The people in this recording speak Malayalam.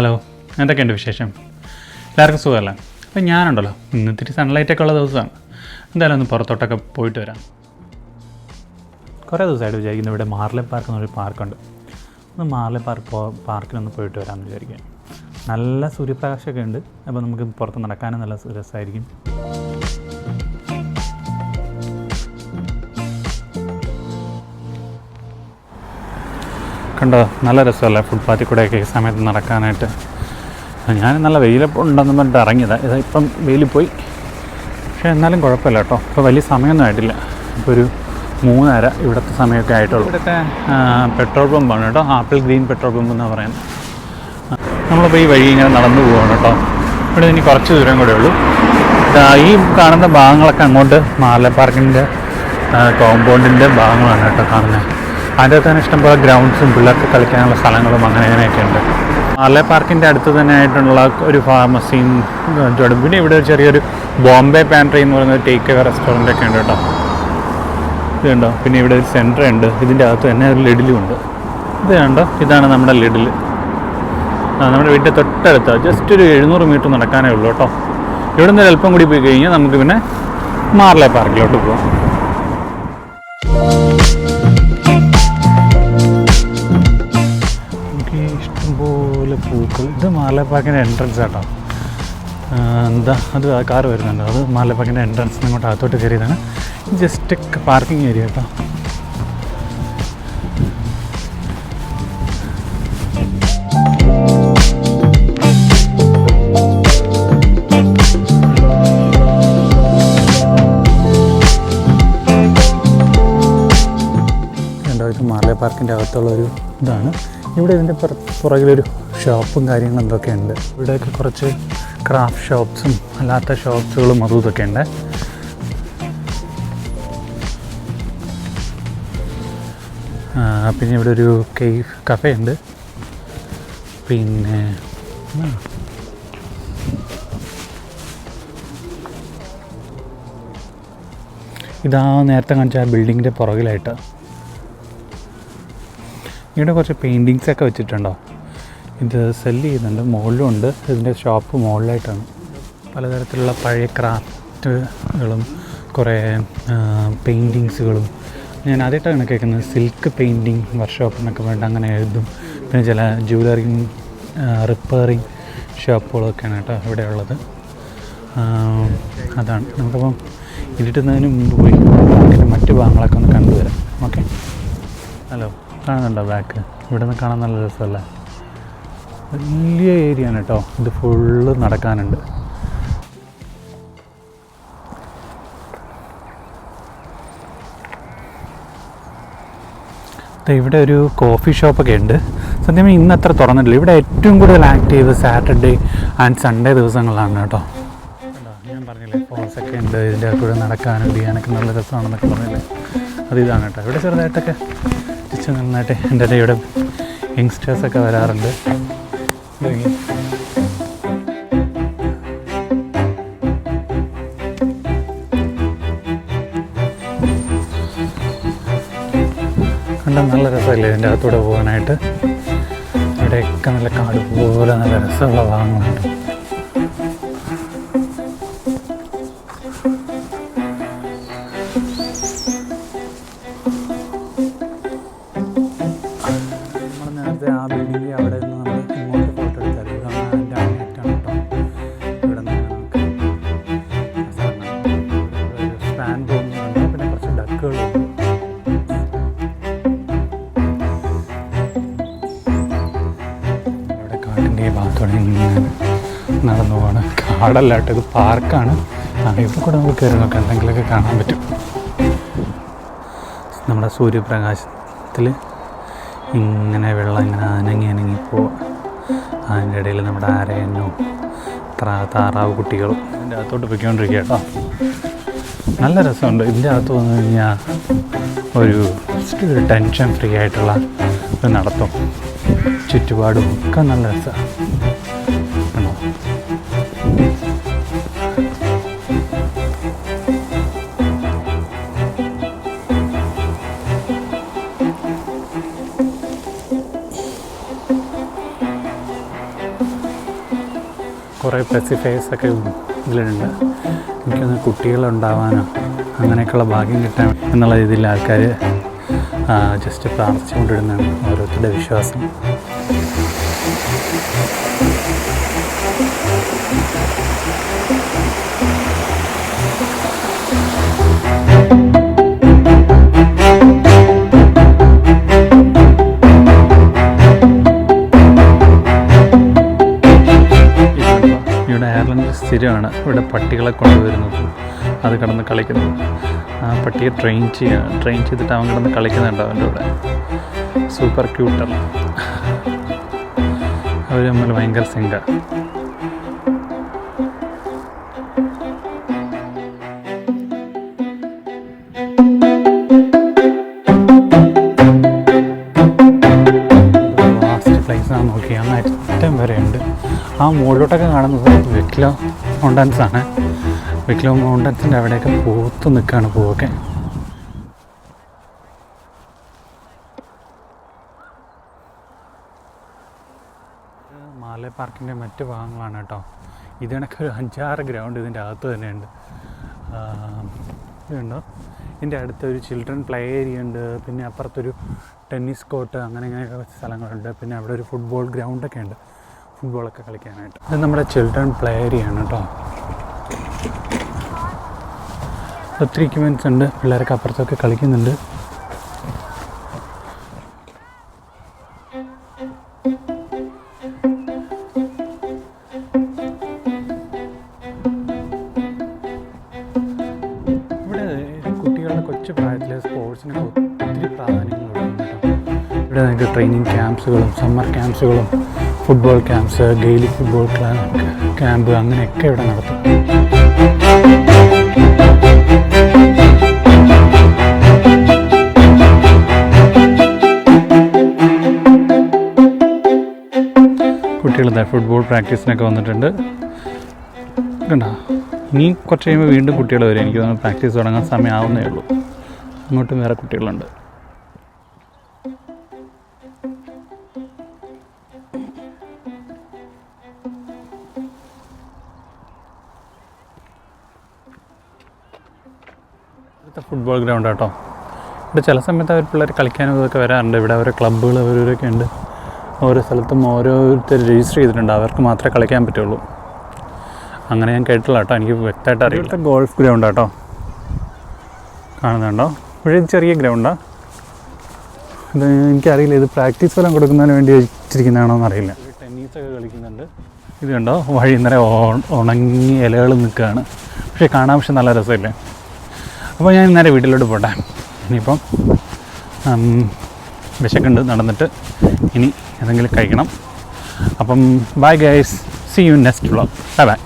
ഹലോ, എന്തൊക്കെയുണ്ട് വിശേഷം? എല്ലാവർക്കും സുഖമല്ല. അപ്പം ഞാനുണ്ടല്ലോ, ഇന്ന് ഇത്തിരി സൺലൈറ്റൊക്കെ ഉള്ള ദിവസമാണ്. എന്തായാലും ഒന്ന് പുറത്തോട്ടൊക്കെ പോയിട്ട് വരാം. കുറേ ദിവസമായിട്ട് വിചാരിക്കുന്നു, ഇവിടെ മാർലെ പാർക്ക് എന്നൊരു പാർക്കുണ്ട്. ഒന്ന് മാർലെ പാർക്കിലൊന്ന് പോയിട്ട് വരാമെന്ന് വിചാരിക്കാം. നല്ല സൂര്യപ്രകാശമൊക്കെ ഉണ്ട്. അപ്പോൾ നമുക്ക് പുറത്ത് നടക്കാനും നല്ല രസമായിരിക്കും. കണ്ടോ, നല്ല രസമല്ലേ ഫുട്പാത്തിൽ കൂടെയൊക്കെ ഈ സമയത്ത് നടക്കാനായിട്ട്. ഞാൻ നല്ല വെയിലപ്പോൾ ഉണ്ടെന്ന് പറഞ്ഞിട്ട് ഇറങ്ങിയതാണ്. ഇപ്പം വെയിൽ പോയി, പക്ഷേ എന്നാലും കുഴപ്പമില്ല കേട്ടോ. ഇപ്പോൾ വലിയ സമയമൊന്നും ആയിട്ടില്ല. ഇപ്പോൾ ഒരു 3:30 ഇവിടുത്തെ സമയമൊക്കെ ആയിട്ടുള്ളൂ. ഇവിടുത്തെ പെട്രോൾ പമ്പാണ് കേട്ടോ, ആപ്പിൾ ഗ്രീൻ പെട്രോൾ പമ്പ് എന്നാണ് പറയുന്നത്. നമ്മളിപ്പോൾ ഈ വഴി ഇങ്ങനെ നടന്നു പോവുകയാണ് കേട്ടോ. ഇവിടെ ഇനി കുറച്ച് ദൂരം കൂടെ ഉള്ളൂ. ഈ കാണുന്ന ഭാഗങ്ങളൊക്കെ അങ്ങോട്ട് മാർലെ പാർക്കിൻ്റെ കോമ്പൗണ്ടിൻ്റെ ഭാഗങ്ങളാണ് കേട്ടോ കാണുന്നത്. അതിൻ്റെ തന്നെ ഇഷ്ടംപോലെ ഗ്രൗണ്ട്സും പിള്ളേർക്ക് കളിക്കാനുള്ള സ്ഥലങ്ങളും അങ്ങനെയൊക്കെ ഉണ്ട്. മാർലെ പാർക്കിൻ്റെ അടുത്ത് തന്നെ ആയിട്ടുള്ള ഒരു ഫാർമസിയും പിന്നെ ഇവിടെ ഒരു ചെറിയൊരു ബോംബെ പാൻട്രി എന്ന് പറയുന്ന ടേക്ക് അവേ റെസ്റ്റോറൻ്റൊക്കെ ഉണ്ട് കേട്ടോ. ഇതുണ്ടോ, പിന്നെ ഇവിടെ ഒരു സെൻറ്റർ ഉണ്ട്. ഇതിൻ്റെ അകത്ത് തന്നെ ഒരു ലിഡിലും ഉണ്ട്. ഇത് കണ്ടോ, ഇതാണ് നമ്മുടെ ലിഡിൽ. നമ്മുടെ വീട്ടിൽ തൊട്ടടുത്ത് ജസ്റ്റ് ഒരു 700 മീറ്റർ നടക്കാനേ ഉള്ളൂ കേട്ടോ. ഇവിടെ നിന്ന് അല്പം കൂടി പോയി കഴിഞ്ഞാൽ നമുക്ക് പിന്നെ മാർലെ പാർക്കിലോട്ട് പോകാം. ഇഷ്ടംപോലെ പൂക്കൾ. ഇത് മാർലെ പാർക്കിൻ്റെ എൻട്രൻസ് ആട്ടോ. അത് കാർ വരുന്നുണ്ട്. അത് മാർലെ പാർക്കിൻ്റെ എൻട്രൻസ്. ഇങ്ങോട്ട് അകത്തോട്ട് കയറിയതാണ്. ജസ്റ്റ് പാർക്കിംഗ് ഏരിയ കേട്ടോ. ഇത് മാർലെ പാർക്കിൻ്റെ അകത്തുള്ളൊരു ഇതാണ്. ഇവിടെ ഇതിൻ്റെ പുറകിലൊരു ഷോപ്പും കാര്യങ്ങളും എന്തൊക്കെ ഉണ്ട്. ഇവിടെയൊക്കെ കുറച്ച് ക്രാഫ്റ്റ് ഷോപ്സും അല്ലാത്ത ഷോപ്സുകളും അതും ഇതൊക്കെ ഉണ്ട്. പിന്നെ ഇവിടെ ഒരു കഫേ ഉണ്ട്. പിന്നെ ഇതാ നേരത്തെ കാണിച്ച ആ ബിൽഡിങ്ങിൻ്റെ പുറകിലായിട്ട് ഇവിടെ കുറച്ച് പെയിൻറ്റിങ്സൊക്കെ വെച്ചിട്ടുണ്ടോ. ഇത് സെല്ല് ചെയ്യുന്നുണ്ട്. മുകളിലും ഉണ്ട്. ഇതിൻ്റെ ഷോപ്പ് മുകളിലായിട്ടാണ്. പലതരത്തിലുള്ള പഴയ ക്രാഫ്റ്റുകളും കുറേ പെയിൻറ്റിങ്സുകളും. ഞാൻ ആദ്യമായിട്ടാണ് കേൾക്കുന്നത് സിൽക്ക് പെയിൻറ്റിങ് വർക്ക്ഷോപ്പ് എന്നൊക്കെ വേണ്ട അങ്ങനെ എഴുതും. പിന്നെ ചില ജ്വല്ലറി റിപ്പയറിങ് ഷോപ്പുകളൊക്കെയാണ് കേട്ടോ ഇവിടെ ഉള്ളത്. അതാണ് നമുക്കപ്പം ഇരുട്ടുന്നതിന് മുമ്പ് പോയി ഇതിൻ്റെ മറ്റു ഭാഗങ്ങളൊക്കെ ഒന്ന് കണ്ടുവരാം. ഓക്കെ. ഹലോ, കാണുന്നുണ്ടോ ബാക്ക്? ഇവിടെ നിന്ന് കാണാൻ നല്ല രസമല്ലേ. വലിയ ഏരിയ ആണ് കേട്ടോ. ഇത് ഫുള്ള് നടക്കാനുണ്ട്. ഇവിടെ ഒരു കോഫി ഷോപ്പൊക്കെ ഉണ്ട്. സത്യം ഇന്ന് അത്ര തുറന്നിട്ടില്ല. ഇവിടെ ഏറ്റവും കൂടുതൽ ആക്റ്റീവ് സാറ്റർഡേ ആൻഡ് സൺഡേ ദിവസങ്ങളിലാണ് കേട്ടോ. ഞാൻ പറഞ്ഞില്ലേ ഫോൾസൊക്കെ ഉണ്ട്. ഇതിൻ്റെ കൂടെ നടക്കാനും ചെയ്യാനൊക്കെ നല്ല രസമാണെന്നൊക്കെ പറഞ്ഞില്ലേ, അതിതാണ് കേട്ടോ. ഇവിടെ ചെറുതായിട്ടൊക്കെ നന്നായിട്ട് എൻ്റെ ഇവിടെ യങ്സ്റ്റേഴ്സൊക്കെ വരാറുണ്ട്. കണ്ടാൽ നല്ല രസമല്ലേ ഇതിൻ്റെ അകത്തൂടെ പോകാനായിട്ട്. ഇവിടെയൊക്കെ നല്ല കാട് പോലെ നല്ല രസമുള്ള ഭാഗങ്ങളുണ്ട്. ആ ബിൽഡിങ് അവിടെ നിന്ന് നമ്മൾ ഇങ്ങോട്ട് ഫോട്ടോ എടുത്താൽ ഇതാണ് അതിൻ്റെ അങ്ങേറ്റാണ് കേട്ടോ. ഇവിടെ നിന്ന് നമുക്ക് സ്പാൻ തോന്നുന്നുണ്ട്. പിന്നെ കുറച്ച് ഡക്കുകളുണ്ട്. ഇവിടെ കാട്ടിൻ്റെ ഈ ഭാഗത്തോടെ ഇങ്ങനെ നടന്നു പോവാണ്. കാടല്ല കേട്ടോ, ഇത് പാർക്കാണ്. ഇവിടെ കൂടെ നമുക്ക് കയറി നോക്കാം, എന്തെങ്കിലുമൊക്കെ കാണാൻ പറ്റും. നമ്മുടെ സൂര്യപ്രകാശത്തിൽ ഇങ്ങനെ വെള്ളം ഇങ്ങനെ അനങ്ങി പോവുക. അതിൻ്റെ ഇടയിൽ നമ്മുടെ ആരയനും താറാവ് കുട്ടികളും ഇതിൻ്റെ അകത്തോട്ട് പൊയ്ക്കൊണ്ടിരിക്കുക കേട്ടോ. നല്ല രസമുണ്ട്. ഇതിൻ്റെ അകത്ത് വന്നു കഴിഞ്ഞാൽ ഒരു ടെൻഷൻ ഫ്രീ ആയിട്ടുള്ള ഒരു നടത്തും ചുറ്റുപാടും ഒക്കെ നല്ല രസമാണ്. കണ്ടോ, കുറേ പെസിഫൈസൊക്കെ ഇതിലുണ്ട്. എനിക്കൊന്ന് കുട്ടികളുണ്ടാവാനോ അങ്ങനെയൊക്കെയുള്ള ഭാഗ്യം കിട്ടാൻ എന്നുള്ള രീതിയിൽ ആൾക്കാർ ജസ്റ്റ് പ്രാർത്ഥിച്ചുകൊണ്ടിരുന്നതാണ് ഓരോരുത്തരുടെ വിശ്വാസം. ഇവിടെ അയർലൻഡ് സ്ഥിരമാണ് ഇവിടെ പട്ടികളെ കൊണ്ടുവരുന്നത്, അത് കിടന്ന് കളിക്കുന്നത്. ആ പട്ടിയെ ട്രെയിൻ ചെയ്തിട്ട് അവൻ കിടന്ന് കളിക്കുന്നുണ്ട് അവൻ്റെ കൂടെ. Super cuter. അവർ തമ്മിൽ ഭയങ്കര സിങ്കാണ്. നോക്കി അങ്ങ് അറ്റം വരെ ഉണ്ട്. ആ മുകളിലോട്ടൊക്കെ കാണുന്നത് വിക്ലോ മൗണ്ടൻസ് ആണ്. വിക്ലോ മൗണ്ടൻസിൻ്റെ അവിടെയൊക്കെ പൂത്ത് നിൽക്കുകയാണ് പൂവൊക്കെ. മാലേ പാർക്കിൻ്റെ മറ്റ് ഭാഗങ്ങളാണ് കേട്ടോ. ഇത് കണക്കൊരു 5-6 ഗ്രൗണ്ട് ഇതിൻ്റെ അകത്ത് തന്നെയുണ്ട്. ഇതുണ്ടോ, ഇതിൻ്റെ അടുത്തൊരു ചിൽഡ്രൻ പ്ലേ ഏരിയ ഉണ്ട്. പിന്നെ അപ്പുറത്തൊരു ടെന്നീസ് കോർട്ട് അങ്ങനെ സ്ഥലങ്ങളുണ്ട്. പിന്നെ അവിടെ ഒരു ഫുട്ബോൾ ഗ്രൗണ്ടൊക്കെ ഉണ്ട്, ഫുട്ബോളൊക്കെ കളിക്കാനായിട്ട്. ഇത് നമ്മുടെ ചിൽഡ്രൻ പ്ലേ ഏരിയ ആണ് കേട്ടോ. ഒത്തിരി എക്യുപ്മെൻറ്റ്സ് ഉണ്ട്, പിള്ളേരൊക്കെ അപ്പുറത്തൊക്കെ കളിക്കുന്നുണ്ട്. ഇവിടെ കുട്ടികളുടെ കൊച്ചു പ്രായത്തിലെ സ്പോർട്സിന് ഒത്തിരി പ്രാധാന്യം കൊടുക്കുന്നുണ്ട്. ഇവിടെ നിങ്ങൾക്ക് ട്രെയിനിങ് ക്യാമ്പ്സുകളും സമ്മർ ക്യാമ്പ്സുകളും football camps, Gaelic football camp അങ്ങനെയൊക്കെ ഇവിടെ നടത്തും. കുട്ടികൾ ഫുട്ബോൾ പ്രാക്ടീസിനൊക്കെ വന്നിട്ടുണ്ട് കണ്ടോ. ഇനി കുറച്ച് കഴിയുമ്പോൾ വീണ്ടും കുട്ടികൾ വരും. എനിക്ക് തോന്നുന്നു പ്രാക്ടീസ് തുടങ്ങാൻ സമയമാവുന്നേ ഉള്ളൂ. അങ്ങോട്ടും വേറെ കുട്ടികളുണ്ട്. ഇവിടുത്തെ ഫുട്ബോൾ ഗ്രൗണ്ട് കേട്ടോ. ഇവിടെ ചില സമയത്ത് അവർ പിള്ളേർ കളിക്കാനും ഇതൊക്കെ വരാറുണ്ട്. ഇവിടെ ഓരോ ക്ലബ്ബുകൾ അവരൊക്കെ ഉണ്ട്. ഓരോ സ്ഥലത്തും ഓരോരുത്തർ രജിസ്റ്റർ ചെയ്തിട്ടുണ്ട്, അവർക്ക് മാത്രമേ കളിക്കാൻ പറ്റുള്ളൂ. അങ്ങനെ ഞാൻ കേട്ടില്ല കേട്ടോ, എനിക്ക് വ്യക്തമായിട്ട് അറിയാം. ഇവിടുത്തെ ഗോൾഫ് ഗ്രൗണ്ട് കേട്ടോ, കാണുന്നുണ്ടോ? ഇവിടെ ചെറിയ ഗ്രൗണ്ടാണ് ഇത്. എനിക്കറിയില്ല ഇത് പ്രാക്ടീസ് ഫലം കൊടുക്കുന്നതിന് വേണ്ടി വെച്ചിരിക്കുന്നതാണോ എന്നറിയില്ല. ടെന്നീസൊക്കെ കളിക്കുന്നുണ്ട്. ഇത് കണ്ടോ, വഴി ഇന്നലെ ഉണങ്ങി ഇലകൾ നിൽക്കുകയാണ്. പക്ഷേ കാണാൻ പക്ഷെ നല്ല രസമില്ലേ. അപ്പോൾ ഞാൻ നേരെ വീട്ടിലോട്ട് പോട്ടെ. ഇനിയിപ്പം വിശക്കുണ്ട്, നടന്നിട്ട് ഇനി എന്തെങ്കിലും കഴിക്കണം. അപ്പം bye guys, see you next vlog. Bye by.